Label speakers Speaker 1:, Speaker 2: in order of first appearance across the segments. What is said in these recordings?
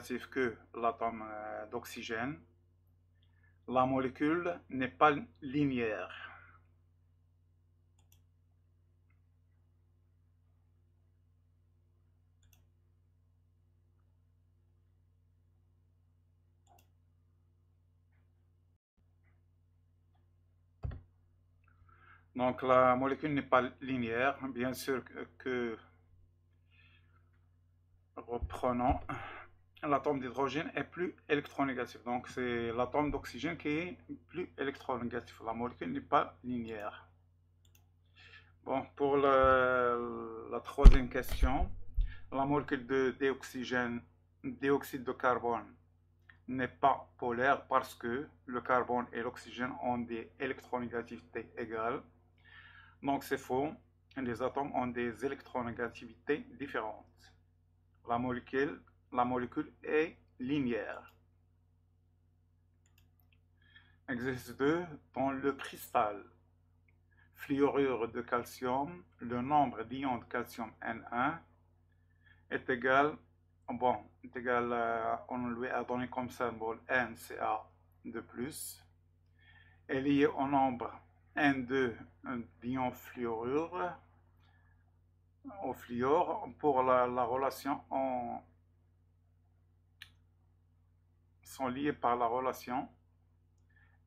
Speaker 1: négatif que l'atome d'oxygène. La molécule n'est pas linéaire. Donc la molécule n'est pas linéaire. Bien sûr que reprenons, l'atome d'hydrogène est plus électronégatif. Donc c'est l'atome d'oxygène qui est plus électronégatif. La molécule n'est pas linéaire. Bon, pour la troisième question, la molécule de dioxyde de carbone n'est pas polaire parce que le carbone et l'oxygène ont des électronégativités égales. Donc c'est faux. Les atomes ont des électronégativités différentes. La molécule est linéaire. Exercice 2. Dans le cristal fluorure de calcium, le nombre d'ions de calcium Na est égal, on lui a donné comme symbole NCa de plus, est lié au nombre N2 d'ions fluorure au fluor pour la relation sont liés par la relation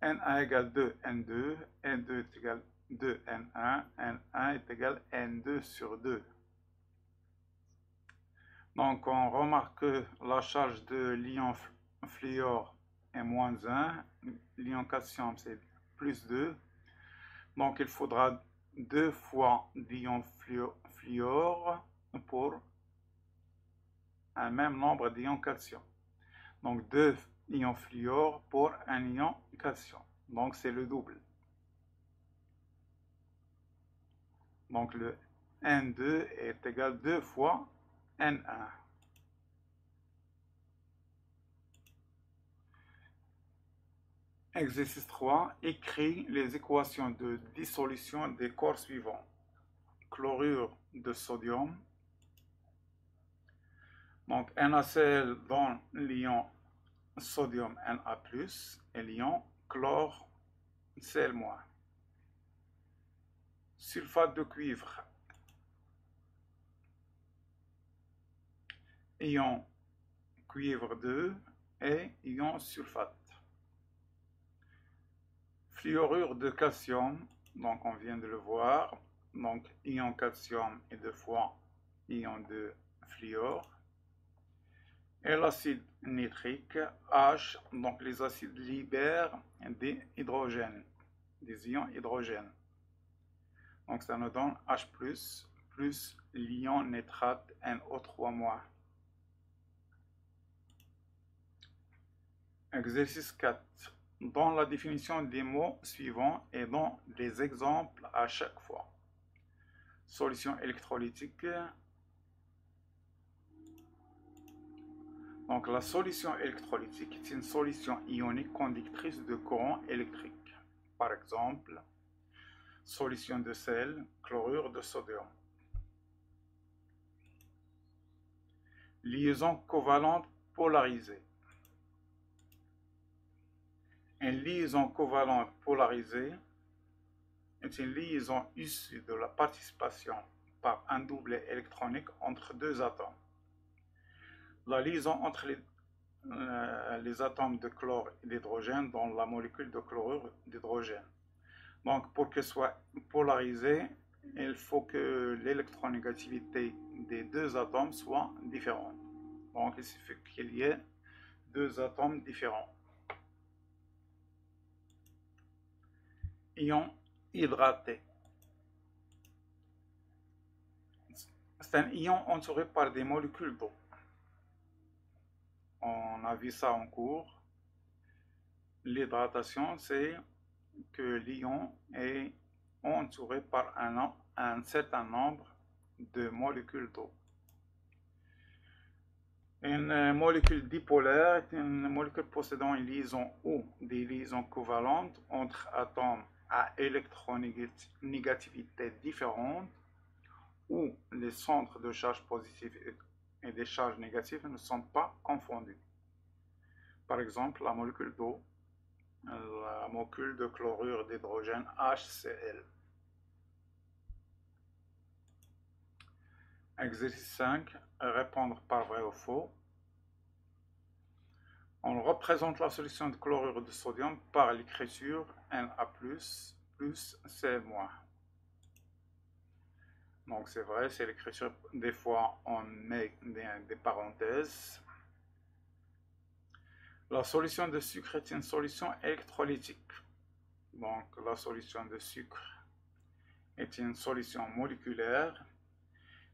Speaker 1: Na égale 2 N2, N2 est égal 2 N1, N1 est égal N2 sur 2. Donc on remarque que la charge de l'ion fluor est moins 1, l'ion calcium c'est plus 2, donc il faudra 2 fois l'ion fluor pour un même nombre d'ions calcium. Donc 2 ions fluor pour un ion calcium, donc c'est le double. Donc le N2 est égal 2 fois N1. Exercice 3. Écris les équations de dissolution des corps suivants. Chlorure de sodium. Donc NaCl dans l'ion sodium Na+, et l'ion chlore Cl-. Sulfate de cuivre. Ion cuivre 2 et ion sulfate. Fluorure de calcium, donc on vient de le voir, donc ion calcium et 2 fois ion de fluor. Et l'acide nitrique H, donc les acides libèrent des hydrogènes, des ions hydrogène. Donc ça nous donne H+, plus l'ion nitrate NO3-. Exercice 4. Dans la définition des mots suivants et dans les exemples à chaque fois. Solution électrolytique. Donc la solution électrolytique est une solution ionique conductrice de courant électrique. Par exemple, solution de sel, chlorure de sodium. Liaison covalente polarisée. Une liaison covalente polarisée est une liaison issue de la participation par un doublet électronique entre deux atomes. La liaison entre les atomes de chlore et d'hydrogène dans la molécule de chlorure d'hydrogène. Donc pour qu'elle soit polarisée, il faut que l'électronégativité des deux atomes soit différente. Donc il suffit qu'il y ait deux atomes différents. Ion hydraté. C'est un ion entouré par des molécules d'eau. On a vu ça en cours. L'hydratation, c'est que l'ion est entouré par un certain nombre de molécules d'eau. Une molécule dipolaire est une molécule possédant une liaison ou des liaisons covalentes entre atomes à électronégativité différente où les centres de charge positive et des charges négatives ne sont pas confondues. Par exemple, la molécule d'eau, la molécule de chlorure d'hydrogène HCl. Exercice 5, répondre par vrai ou faux. On représente la solution de chlorure de sodium par l'écriture Na+, plus Cl-. Donc c'est vrai, c'est l'écriture. Des fois, on met des parenthèses. La solution de sucre est une solution électrolytique. Donc la solution de sucre est une solution moléculaire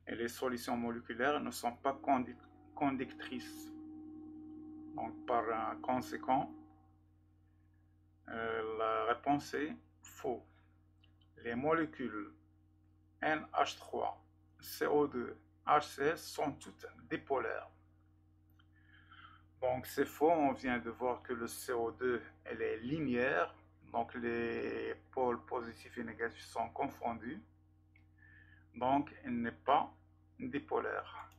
Speaker 1: et les solutions moléculaires ne sont pas conductrices. Donc par conséquent, la réponse est faux. Les molécules NH3, CO2, HCl sont toutes dipolaires. Donc c'est faux, on vient de voir que le CO2 elle est linéaire, donc les pôles positifs et négatifs sont confondus, donc il n'est pas dipolaire.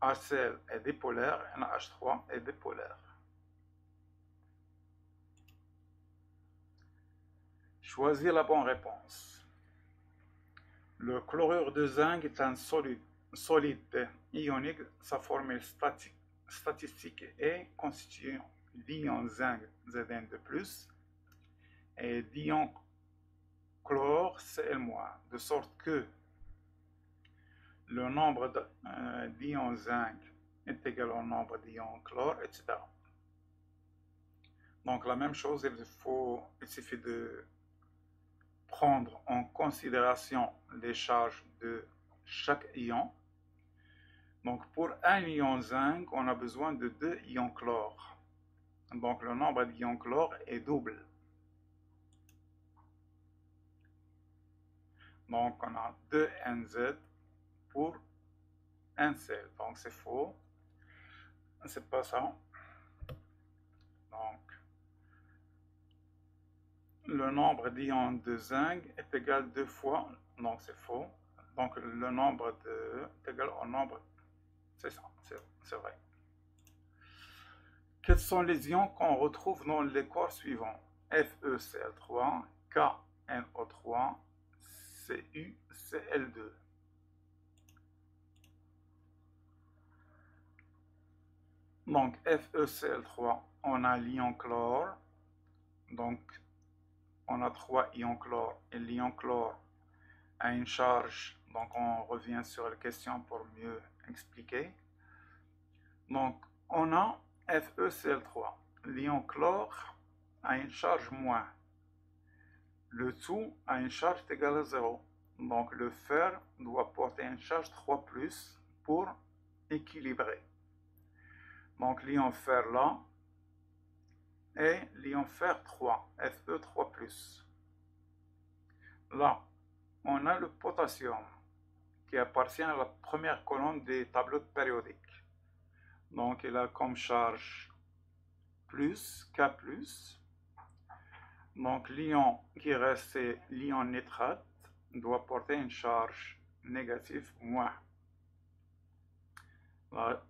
Speaker 1: HCl est dipolaire, NH3 est dipolaire. Choisir la bonne réponse. Le chlorure de zinc est un solide ionique. Sa formule statistique est constituée d'ion zinc Zn2+, et d'ion chlore Cl-, de sorte que le nombre d'ions zinc est égal au nombre d'ions chlore, etc. Donc la même chose, il suffit de prendre en considération les charges de chaque ion. Donc pour un ion zinc, on a besoin de 2 ions chlore. Donc le nombre d'ions chlore est double. Donc on a 2 NZ pour 1 Cl. Donc c'est faux. C'est pas ça. Donc le nombre d'ions de zinc est égal 2 fois. Donc c'est faux. Donc le nombre est égal au nombre. C'est ça, c'est vrai. Quels sont les ions qu'on retrouve dans les corps suivants? FeCl3, KNO3, CuCl2. Donc FeCl3, on a l'ion chlore, donc on a 3 ions chlore, et l'ion chlore a une charge, donc on revient sur la question pour mieux expliquer. Donc on a FeCl3, l'ion chlore a une charge moins. Le tout a une charge égale à 0. Donc le fer doit porter une charge 3+, pour équilibrer. Donc l'ion fer là et l'ion fer 3, Fe3+. Là, on a le potassium qui appartient à la première colonne des tableaux périodiques. Donc il a comme charge plus, K+. Donc l'ion qui reste, c'est l'ion nitrate, doit porter une charge négative moins. Là,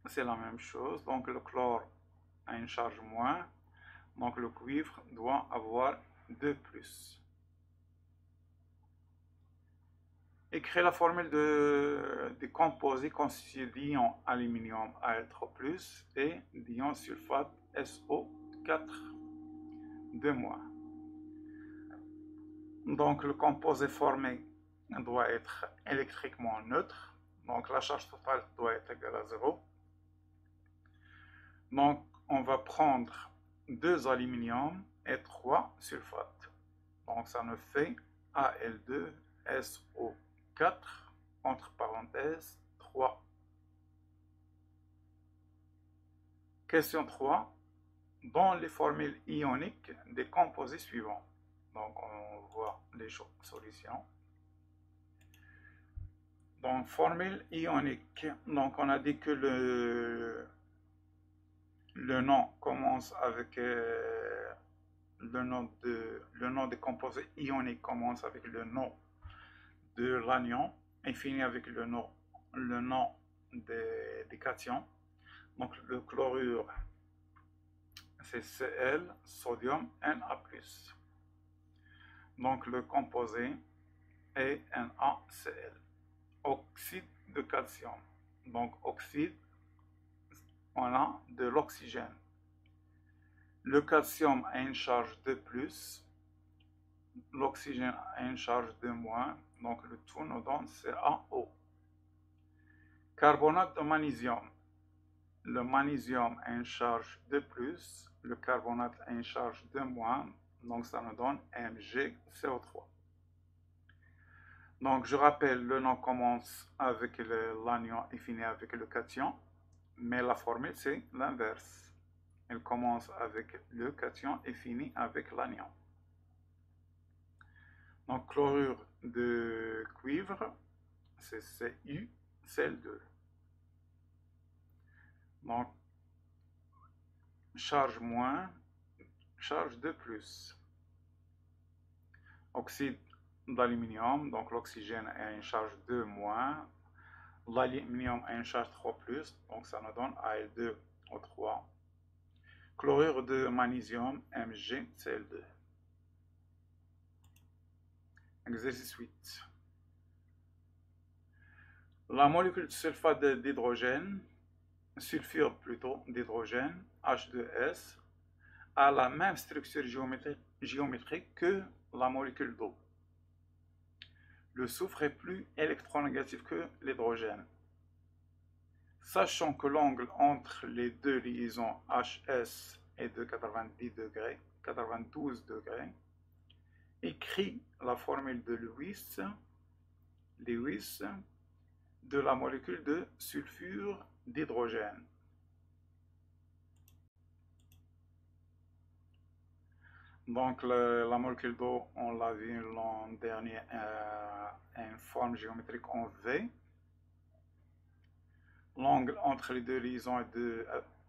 Speaker 1: c'est la même chose. Donc le chlore a une charge moins. Donc le cuivre doit avoir 2+. Écrire la formule des composés constitués d'ion aluminium Al3+, et d'ion sulfate SO4, 2-. Donc le composé formé doit être électriquement neutre. Donc la charge totale doit être égale à 0. Donc on va prendre 2 aluminium et 3 sulfates. Donc ça nous fait Al2SO4, entre parenthèses 3. Question 3. Dans les formules ioniques des composés suivants. Donc on voit les solutions. Donc formule ionique. Donc on a dit que le nom commence avec le nom des composés ioniques commence avec le nom de l'anion et finit avec le nom le nom des cations. Donc le chlorure, c'est Cl, sodium, Na+. Donc le composé est NaCl. Oxyde de calcium. Donc oxyde, on a de l'oxygène. Le calcium a une charge de plus, l'oxygène a une charge de moins, donc le tout nous donne CaO. Carbonate de magnésium. Le magnésium a une charge de plus, le carbonate a une charge de moins, donc ça nous donne MgCO3. Donc je rappelle, le nom commence avec l'anion et finit avec le cation, mais la formule c'est l'inverse. Elle commence avec le cation et finit avec l'anion. Donc chlorure de cuivre, c'est CuCl2. Donc charge moins, charge de plus. Oxyde d'aluminium, donc l'oxygène a une charge de moins, l'aluminium a une charge 3+, donc ça nous donne Al2O3. Chlorure de magnésium, MgCl2. Exercice 8. La molécule de sulfate d'hydrogène, sulfure plutôt d'hydrogène, H2S, a la même structure géométrique que la molécule d'eau. Le soufre est plus électronégatif que l'hydrogène. Sachant que l'angle entre les deux liaisons HS est de 92 degrés, écrit la formule de Lewis de la molécule de sulfure d'hydrogène. Donc la molécule d'eau, on l'a vu l'an dernier, une forme géométrique en V. L'angle entre les deux liaisons est de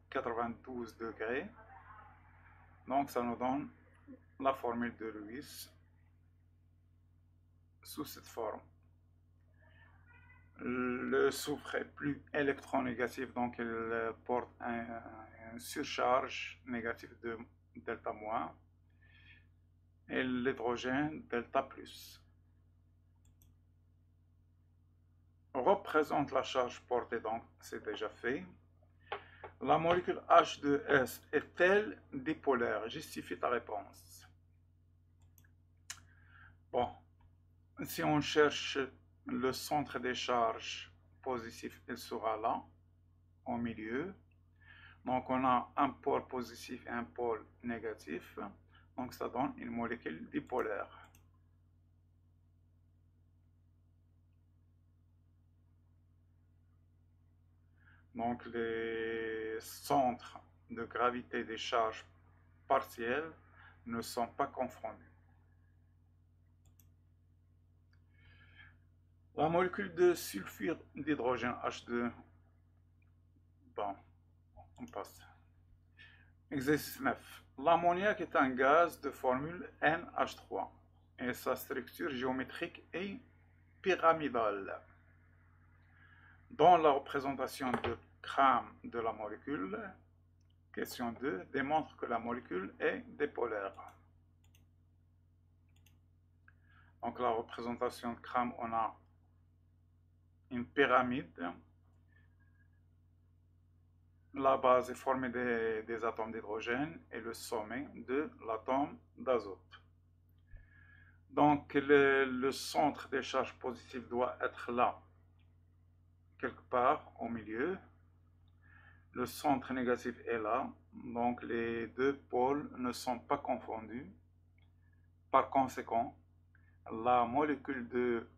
Speaker 1: 92 degrés. Donc ça nous donne la formule de Lewis sous cette forme. Le soufre est plus électronégatif, donc il porte une surcharge négative de delta moins, et l'hydrogène delta plus. Représente la charge portée, donc c'est déjà fait. La molécule H2S est-elle dipolaire? Justifie ta réponse. Bon, si on cherche le centre des charges positif, il sera là, au milieu. Donc on a un pôle positif et un pôle négatif. Donc ça donne une molécule dipolaire. Donc les centres de gravité des charges partielles ne sont pas confondus. La molécule de sulfure d'hydrogène H2, bon, on passe. Exercice 9. L'ammoniac est un gaz de formule NH3 et sa structure géométrique est pyramidale. Dans la représentation de Cram de la molécule, question 2, démontre que la molécule est dipolaire. Donc la représentation de Cram, on a une pyramide. La base est formée des atomes d'hydrogène et le sommet de l'atome d'azote. Donc le centre des charges positives doit être là, quelque part au milieu. Le centre négatif est là, donc les deux pôles ne sont pas confondus. Par conséquent, la molécule de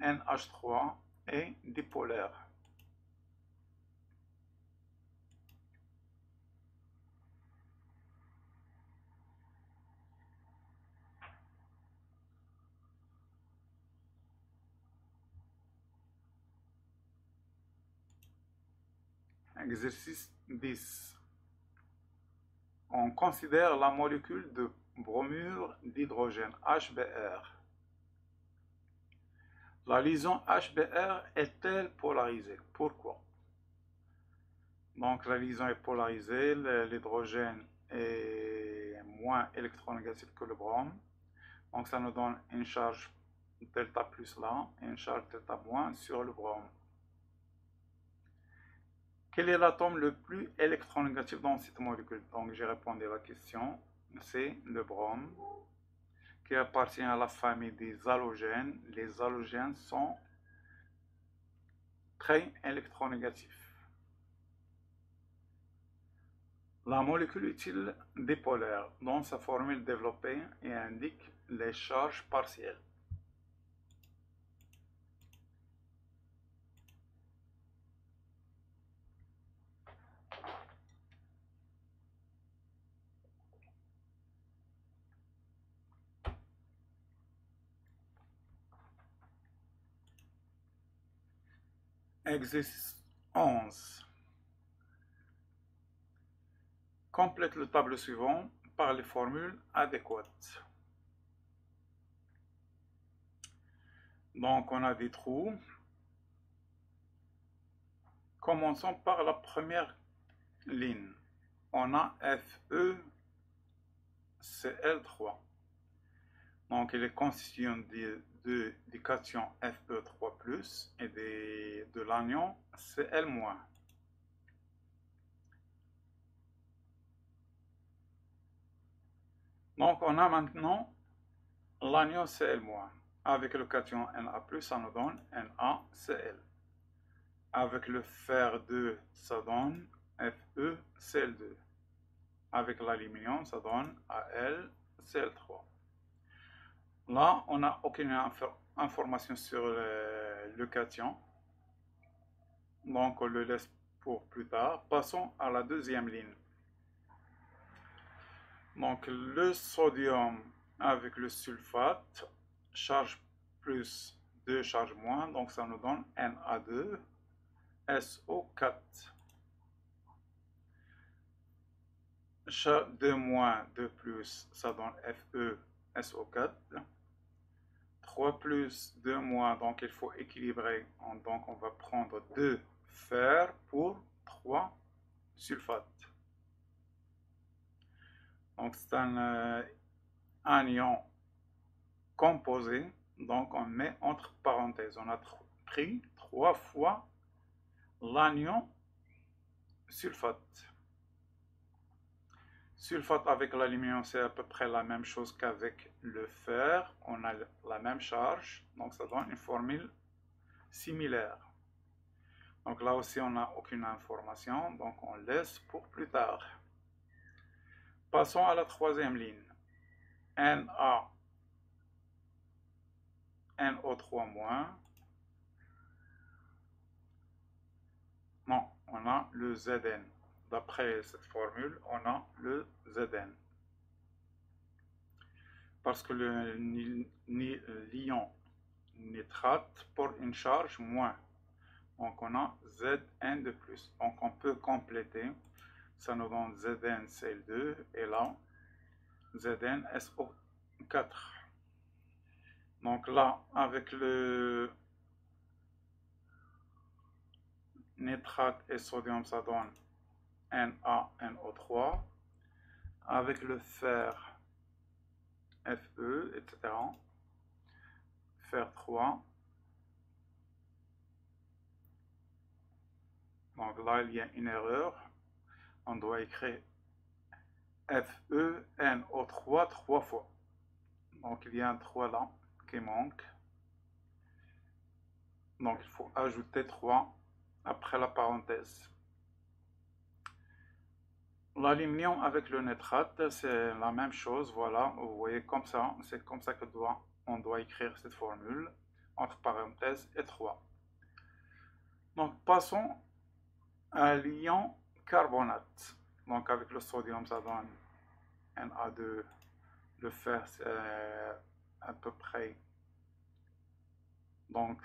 Speaker 1: NH3 est dipolaire. Exercice 10. On considère la molécule de bromure d'hydrogène HBr. La liaison HBr est-elle polarisée? Pourquoi? Donc la liaison est polarisée, l'hydrogène est moins électronégatif que le brome. Donc ça nous donne une charge delta plus là et une charge delta moins sur le brome. Quel est l'atome le plus électronégatif dans cette molécule? Donc j'ai répondu à la question, c'est le brome, qui appartient à la famille des halogènes. Les halogènes sont très électronégatifs. La molécule est-il dipolaire? Dans sa formule développée et indique les charges partielles. Exercice 11. Complète le tableau suivant par les formules adéquates. Donc on a des trous. Commençons par la première ligne. On a FeCl3. Donc il est constitué du cation Fe3+, et de l'anion Cl-. Donc on a maintenant l'anion Cl-. Avec le cation Na+, ça nous donne NaCl. Avec le fer 2, ça donne FeCl2. Avec l'aluminium, ça donne AlCl3. Là, on n'a aucune information sur le cation. Donc, on le laisse pour plus tard. Passons à la deuxième ligne. Donc, le sodium avec le sulfate, charge plus, 2 charges moins. Donc, ça nous donne Na2, SO4. 2 moins, 2 plus, ça donne Fe, SO4. 3 plus, 2 moins, donc il faut équilibrer. Donc on va prendre 2 fer pour 3 sulfate. Donc c'est un anion composé. Donc on met entre parenthèses. On a pris 3 fois l'anion sulfate. Sulfate avec l'aluminium, c'est à peu près la même chose qu'avec le fer. On a la même charge, donc ça donne une formule similaire. Donc là aussi, on n'a aucune information, donc on laisse pour plus tard. Passons à la troisième ligne. NO3-. Non, on a le Zn. D'après cette formule, on a le Zn. Parce que le l'ion nitrate porte une charge moins. Donc on a Zn de plus. Donc on peut compléter. Ça nous donne ZnCl2 et là ZnSO4. Donc là, avec le nitrate et sodium, ça donne NaNO3. Avec le fer, Fe, etc. Fer 3. Donc là, il y a une erreur. On doit écrire FeNO3 3 fois. Donc il y a un 3 là qui manque. Donc il faut ajouter 3 après la parenthèse. L'aluminium avec le nitrate, c'est la même chose. Voilà, vous voyez comme ça. C'est comme ça on doit écrire cette formule entre parenthèses et 3. Donc passons à l'ion carbonate. Donc avec le sodium, ça donne Na2. Le fer, c'est à peu près. Donc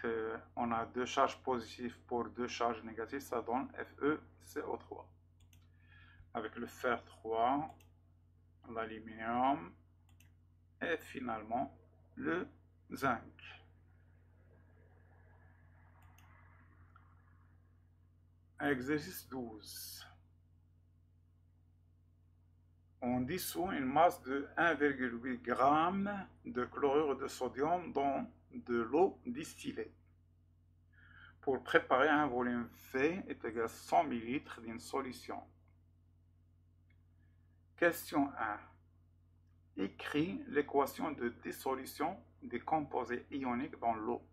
Speaker 1: on a 2 charges positives pour 2 charges négatives, ça donne FeCO3. Avec le fer 3, l'aluminium et finalement le zinc. Exercice 12. On dissout une masse de 1,8 g de chlorure de sodium dans de l'eau distillée. Pour préparer un volume V est égal à 100 ml d'une solution. Question 1. Écris l'équation de dissolution des composés ioniques dans l'eau.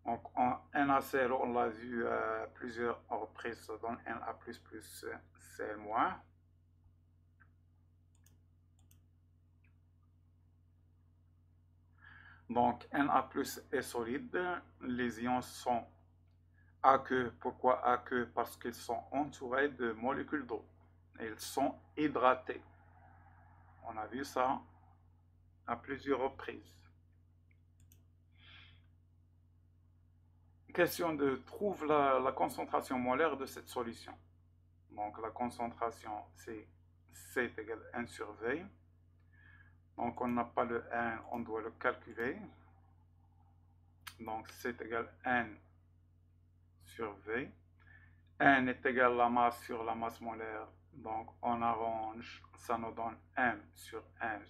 Speaker 1: Donc en NaCl, on l'a vu à plusieurs reprises, ça donne Na++ Cl-. Donc Na+ est solide, les ions sont aqueux. Pourquoi aqueux? Parce qu'ils sont entourés de molécules d'eau. Ils sont hydratés. On a vu ça à plusieurs reprises. Question de trouve la concentration molaire de cette solution. Donc la concentration c'est C égale 1 sur V. Donc on n'a pas le N, on doit le calculer. Donc C est égal N sur V. N est égal à la masse sur la masse molaire. Donc on arrange, ça nous donne M sur N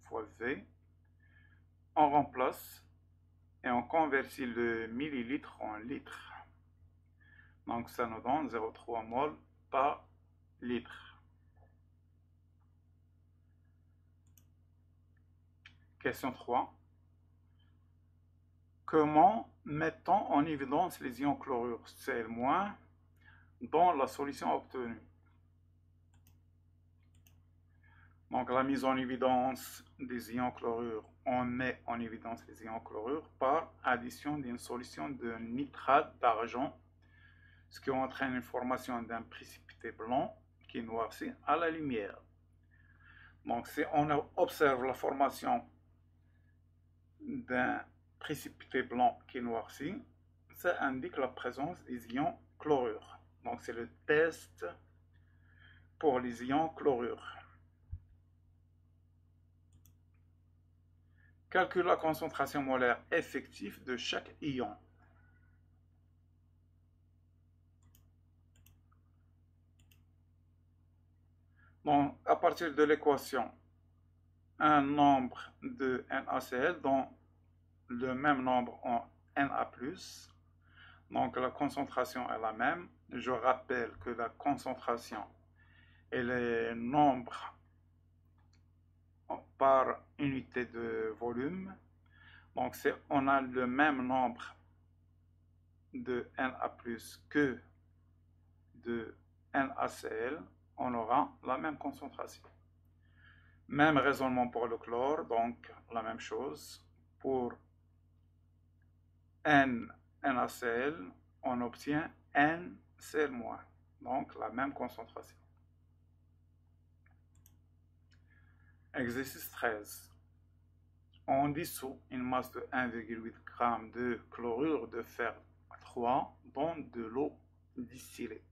Speaker 1: fois V. On remplace et on convertit le millilitre en litre. Donc ça nous donne 0,3 mol par litre. Question 3. Comment met-on en évidence les ions chlorure Cl- dans la solution obtenue? Donc la mise en évidence des ions chlorure, on met en évidence les ions chlorure par addition d'une solution de nitrate d'argent, ce qui entraîne une formation d'un précipité blanc qui noircit à la lumière. Donc si on observe la formation d'un précipité blanc qui noircit, ça indique la présence des ions chlorure. Donc c'est le test pour les ions chlorure. Calcule la concentration molaire effective de chaque ion. Donc, à partir de l'équation, un nombre de NaCl dont le même nombre en Na+, donc la concentration est la même. Je rappelle que la concentration est le nombre par unité de volume. Donc on a le même nombre de Na+ que de NaCl, on aura la même concentration. Même raisonnement pour le chlore, donc la même chose. Pour NaCl, on obtient NCl-, donc la même concentration. Exercice 13. On dissout une masse de 1,8 g de chlorure de fer 3 dans de l'eau distillée.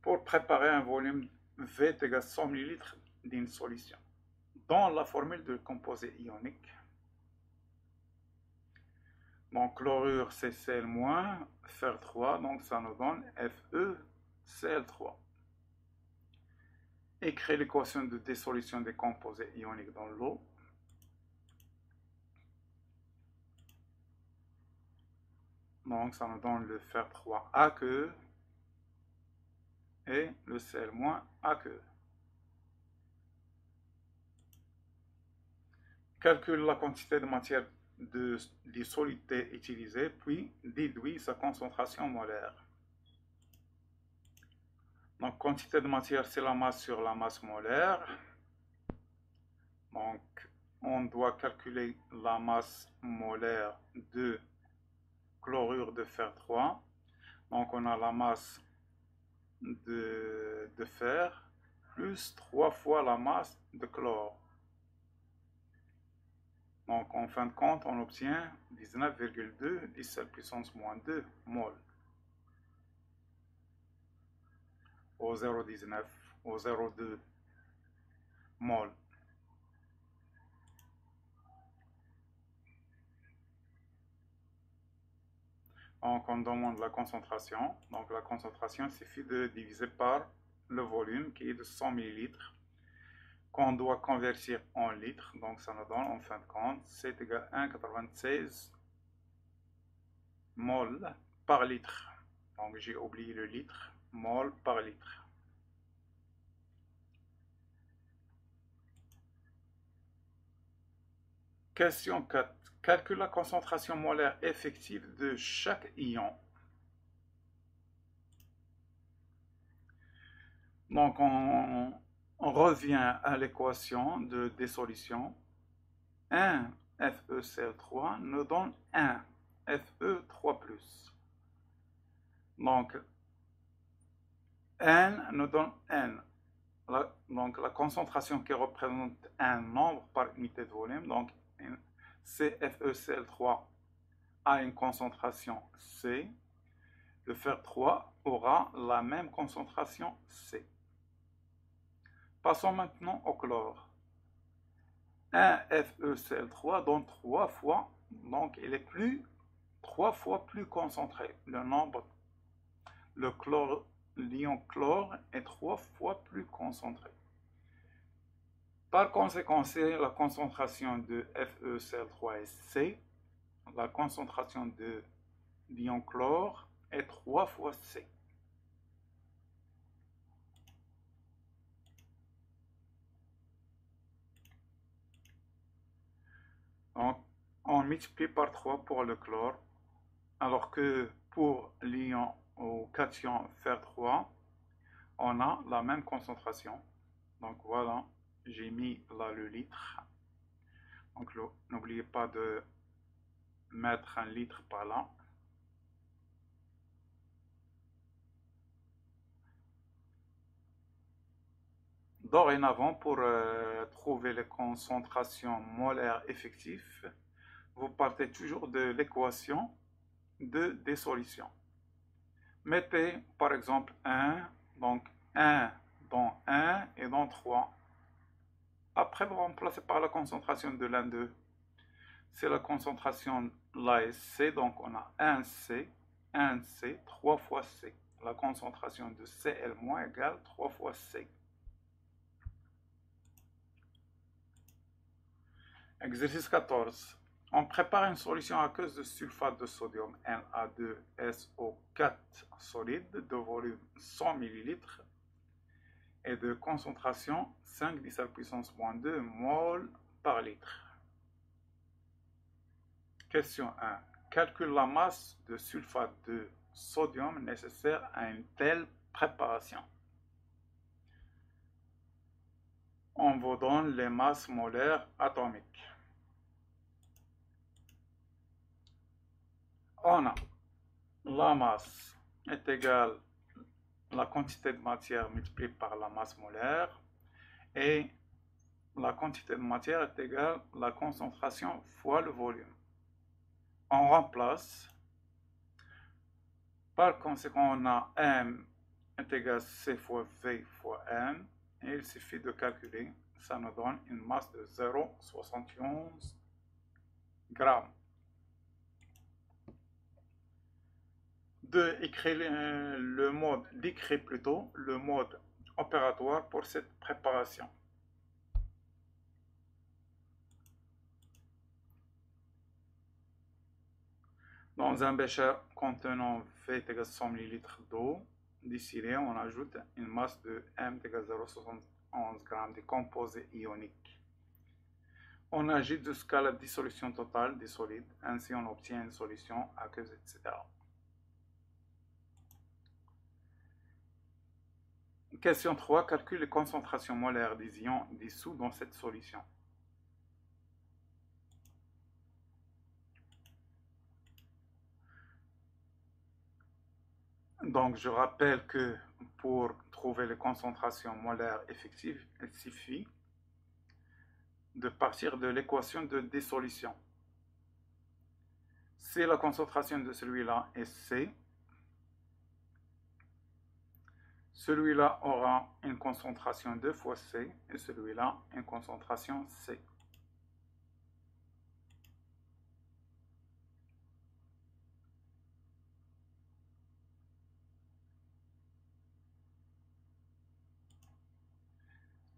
Speaker 1: Pour préparer un volume V est égal à 100 ml d'une solution. Dans la formule de composé ionique, donc chlorure c'est Cl-, fer 3, donc ça nous donne FeCl3. Écris l'équation de dissolution des composés ioniques dans l'eau. Donc ça nous donne le fer 3 aqueux et le Cl- aqueux. Calcule la quantité de matière de dissoluté utilisée, puis déduis sa concentration molaire. Donc, quantité de matière, c'est la masse sur la masse molaire. Donc, on doit calculer la masse molaire de chlorure de fer 3. Donc, on a la masse de fer plus 3 fois la masse de chlore. Donc, en fin de compte, on obtient 19,2 10 puissance moins 2 mol. Au 0,19, au 0,2 mol. Donc on demande la concentration. Donc la concentration, il suffit de diviser par le volume qui est de 100 ml qu'on doit convertir en litres. Donc ça nous donne en fin de compte C égale 1,96 mol par litre. Donc j'ai oublié le litre, mol par litre. Question 4. Calcule la concentration molaire effective de chaque ion. Donc on revient à l'équation de dissolution. 1 FeCl3 nous donne 1 Fe3+. Donc N nous donne N. Donc la concentration qui représente un nombre par unité de volume. Donc CFeCl3 a une concentration C. Le fer 3 aura la même concentration C. Passons maintenant au chlore. 1 FeCl3 donne 3 fois, donc il est 3 fois plus concentré. L'ion chlore est 3 fois plus concentré. Par conséquent, c'est la concentration de FeCl3 est C. La concentration de l'ion chlore est 3 fois C. Donc, on multiplie par 3 pour le chlore, alors que pour l'ion ou cation fer 3, on a la même concentration. Donc voilà, j'ai mis là le litre. Donc n'oubliez pas de mettre un litre par là. Dorénavant, pour trouver les concentrations molaires effectives, vous partez toujours de l'équation de dissolution. Mettez par exemple 1, donc 1 dans 1 et dans 3. Après, vous remplacez par la concentration de l'un d'eux. C'est la concentration là est C, donc on a 1C, 3 fois C. La concentration de Cl- égale 3 fois C. Exercice 14. On prépare une solution aqueuse de sulfate de sodium Na2SO4 solide de volume 100 ml et de concentration 5 10 à la puissance moins 2 mol par litre. Question 1. Calcule la masse de sulfate de sodium nécessaire à une telle préparation. On vous donne les masses molaires atomiques. On a la masse est égale à la quantité de matière multipliée par la masse molaire et la quantité de matière est égale à la concentration fois le volume. On remplace. Par conséquent, on a M est égal à C fois V fois M et il suffit de calculer. Ça nous donne une masse de 0,71 grammes. 2. Décrit plutôt le mode opératoire pour cette préparation. Dans un bécher contenant V égale 100 ml d'eau distillée, on ajoute une masse de M égale 0,71 g de composés ioniques. On agite jusqu'à la dissolution totale des solides, ainsi on obtient une solution aqueuse, etc. Question 3. Calcule les concentrations molaires des ions dissous dans cette solution. Donc je rappelle que pour trouver les concentrations molaires effectives, il suffit de partir de l'équation de dissolution. Si la concentration de celui-là est C, celui-là aura une concentration 2 fois C et celui-là une concentration C.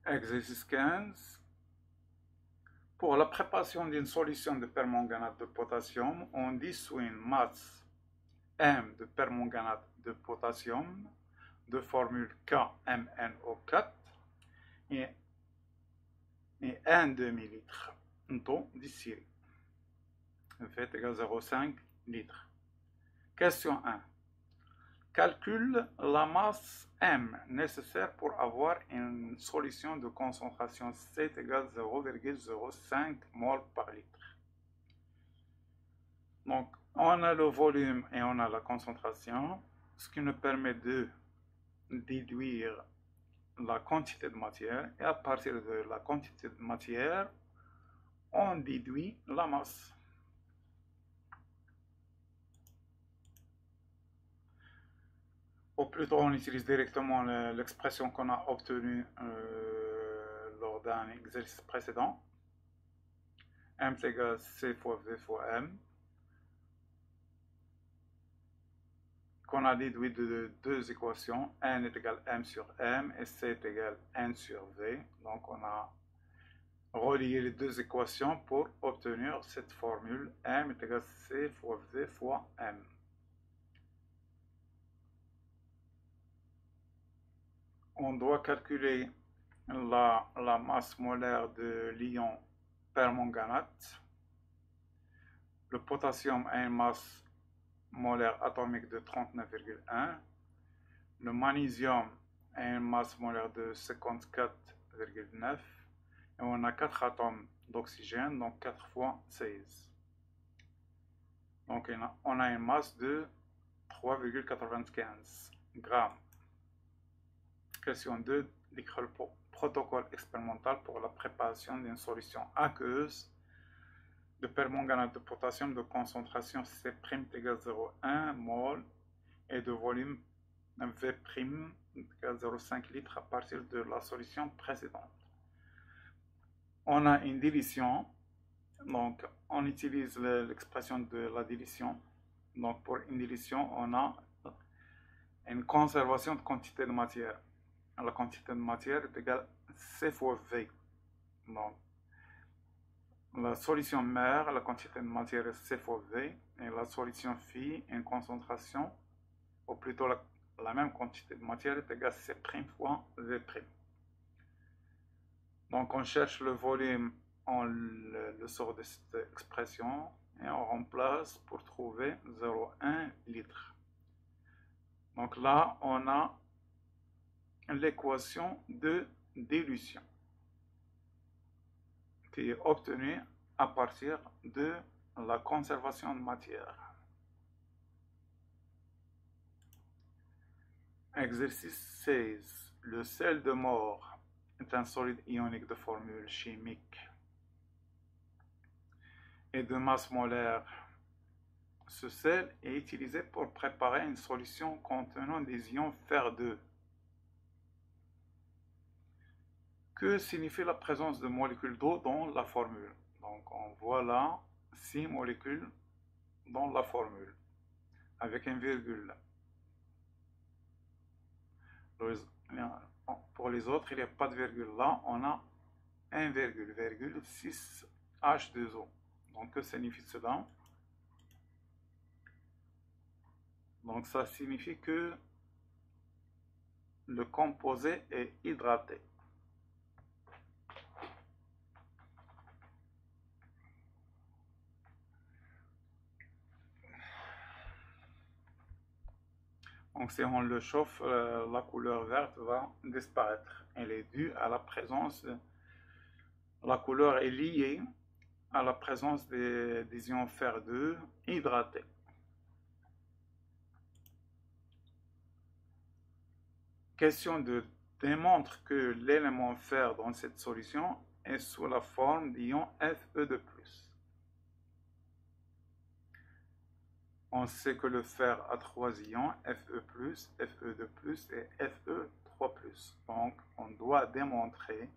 Speaker 1: Exercice 15. Pour la préparation d'une solution de permanganate de potassium, on dissout une masse M de permanganate de potassium de formule KMNO4 et 1 demi-litre d'eau distillée. Fait égale 0,5 litres. Question 1. Calcule la masse M nécessaire pour avoir une solution de concentration C égale 0,05 mol par litre. Donc, on a le volume et on a la concentration, ce qui nous permet de déduire la quantité de matière, et à partir de la quantité de matière, on déduit la masse. Ou plutôt, on utilise directement l'expression qu'on a obtenue lors d'un exercice précédent. M est égal à C fois V fois M, qu'on a déduit de deux équations. N est égal à M sur M et C est égal à N sur V. Donc, on a relié les deux équations pour obtenir cette formule. M est égal à C fois V fois M. On doit calculer la masse molaire de l'ion permanganate. Le potassium a une masse molaire atomique de 39,1. Le magnésium a une masse molaire de 54,9. Et on a 4 atomes d'oxygène, donc 4 fois 16. Donc on a une masse de 3,95 grammes. Question 2. Décrire le protocole expérimental pour la préparation d'une solution aqueuse de permanganate de potassium de concentration C' égale 0,1 mol et de volume V' égale 0,5 litres à partir de la solution précédente. On a une dilution, donc on utilise l'expression de la dilution. Donc pour une dilution, on a une conservation de quantité de matière. La quantité de matière est égale à C fois V. Donc, la solution mère, la quantité de matière est C fois V, et la solution phi, une concentration, ou plutôt la même quantité de matière est égale à C' fois V'. Donc, on cherche le volume, on le sort de cette expression, et on remplace pour trouver 0,1 litre. Donc là, on a l'équation de dilution qui est obtenue à partir de la conservation de matière. Exercice 16. Le sel de mort est un solide ionique de formule chimique et de masse molaire. Ce sel est utilisé pour préparer une solution contenant des ions Fer2. Que signifie la présence de molécules d'eau dans la formule? Donc on voit là 6 molécules dans la formule avec une virgule. Pour les autres, il n'y a pas de virgule. Là, on a 1,6 H2O. Donc que signifie cela? Donc ça signifie que le composé est hydraté. Donc si on le chauffe, la couleur verte va disparaître. Elle est due à la présence, la couleur est liée à la présence des ions Fer2 hydratés. Question de démontre que l'élément fer dans cette solution est sous la forme d'ion Fe2+. On sait que le fer a 3 ions, Fe+, Fe2+, et Fe3+. Donc, on doit démontrer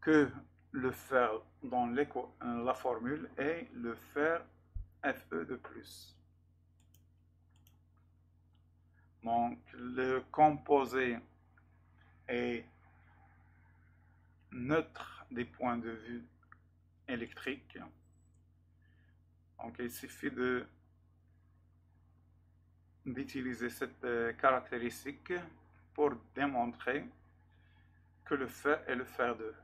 Speaker 1: que le fer dans la formule est le fer Fe2+. Donc, le composé est neutre des points de vue électriques. Donc il suffit d'utiliser cette caractéristique pour démontrer que le fer est le fer 2.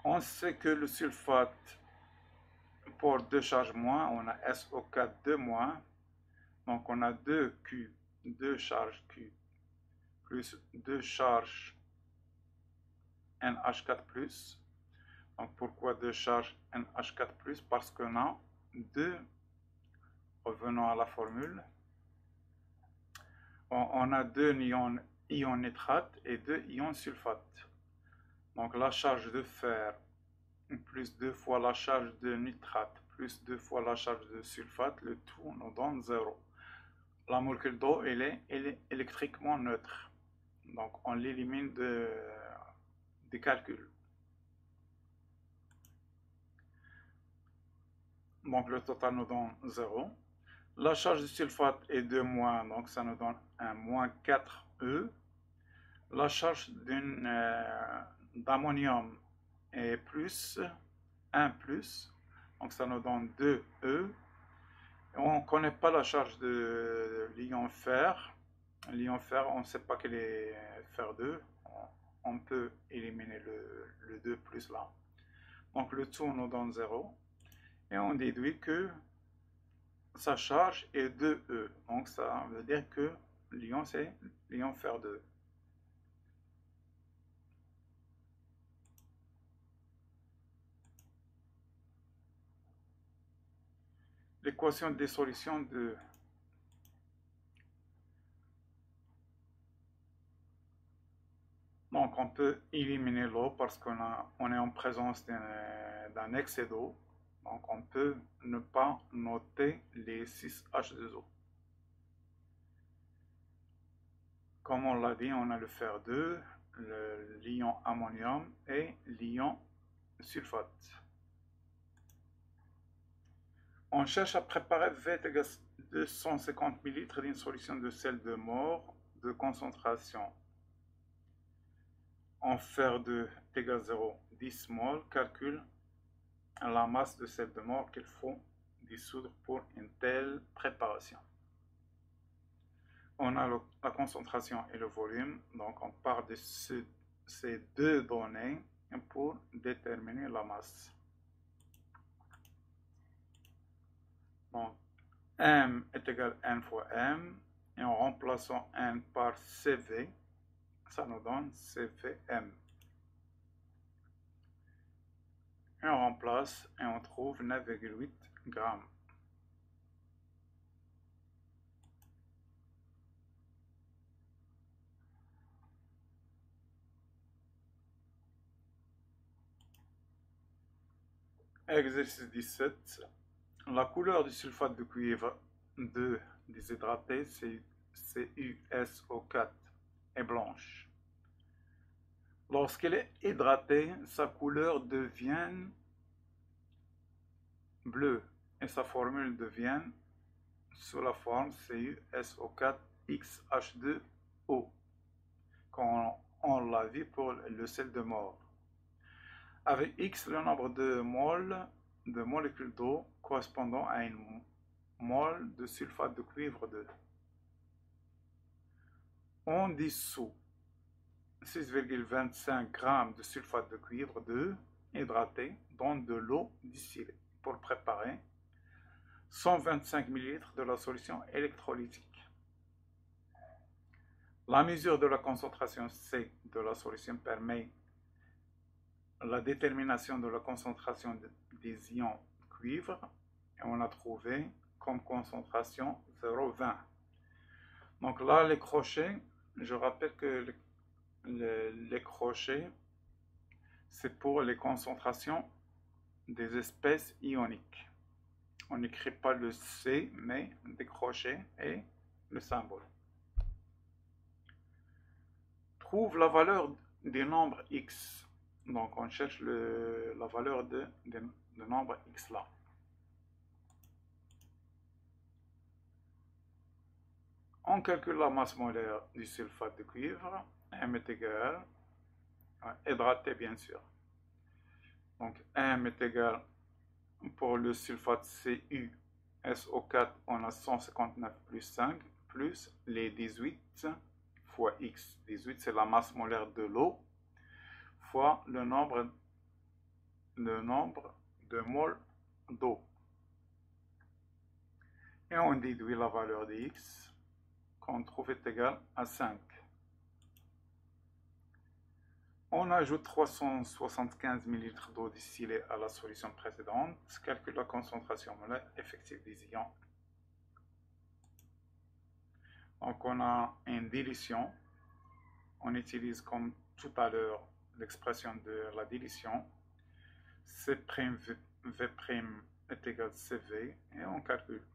Speaker 1: On sait que le sulfate, pour 2 charges moins, on a SO4 2 moins, donc on a 2 Q, 2 charges Q, plus 2 charges NH4+. Donc pourquoi 2 charges NH4+? Parce qu'on a 2, revenons à la formule, on a 2 ions nitrate et 2 ions sulfate. Donc la charge de fer plus 2 fois la charge de nitrate plus 2 fois la charge de sulfate, le tout nous donne 0. La molécule d'eau, elle est électriquement neutre. Donc on l'élimine des calculs. Donc le total nous donne 0. La charge de sulfate est 2 moins, donc ça nous donne un moins 4E. La charge d'ammonium est plus 1 plus, donc ça nous donne 2E. On ne connaît pas la charge de l'ion fer. L'ion fer, on ne sait pas quel est fer 2. On peut éliminer le 2 plus là. Donc le tout nous donne 0. Et on déduit que sa charge est 2E. Donc ça veut dire que l'ion, c'est l'ion fer 2. L'équation des solutions de donc on peut éliminer l'eau parce on est en présence d'un excès d'eau. Donc on peut ne pas noter les 6H2O. Comme on l'a dit, on a le fer 2, l'ion ammonium et l'ion sulfate. On cherche à préparer V égale 250 ml d'une solution de sel de mort de concentration en fer 2 égale 0, 10 mol. Calcule la masse de sel de mort qu'il faut dissoudre pour une telle préparation. On a la concentration et le volume, donc on part de ces deux données pour déterminer la masse. Donc, M est égal à N fois M, et en remplaçant N par CV, ça nous donne CVM. Et on remplace et on trouve 9,8 grammes. Exercice 17. La couleur du sulfate de cuivre 2 déshydraté, CuSO4, est blanche. Lorsqu'elle est hydratée, sa couleur devient bleue et sa formule devient sous la forme CuSO4XH2O, comme on l'a vu pour le sel de mort. Avec X le nombre de molécules d'eau correspondant à une mol de sulfate de cuivre 2. On dissout 6,25 g de sulfate de cuivre 2 hydraté dans de l'eau distillée pour préparer 125 ml de la solution électrolytique. La mesure de la concentration C de la solution permet la détermination de la concentration des ions cuivre et on a trouvé comme concentration 0,20. Donc là, les crochets, je rappelle que les crochets, c'est pour les concentrations des espèces ioniques. On n'écrit pas le C, mais des crochets et le symbole. Trouve la valeur des nombres X. Donc on cherche la valeur de nombre X là. On calcule la masse molaire du sulfate de cuivre. M est égal hydraté bien sûr. Donc M est égal, pour le sulfate CuSO4, on a 159 plus 5, plus les 18 fois X. 18 c'est la masse molaire de l'eau, fois le nombre de moles d'eau. Et on déduit la valeur de X, qu'on trouve est égale à 5. On ajoute 375 ml d'eau distillée à la solution précédente. Calcule la concentration molaire effective des ions. Donc on a une dilution. On utilise comme tout à l'heure l'expression de la dilution. C' V' est égal CV et on calcule.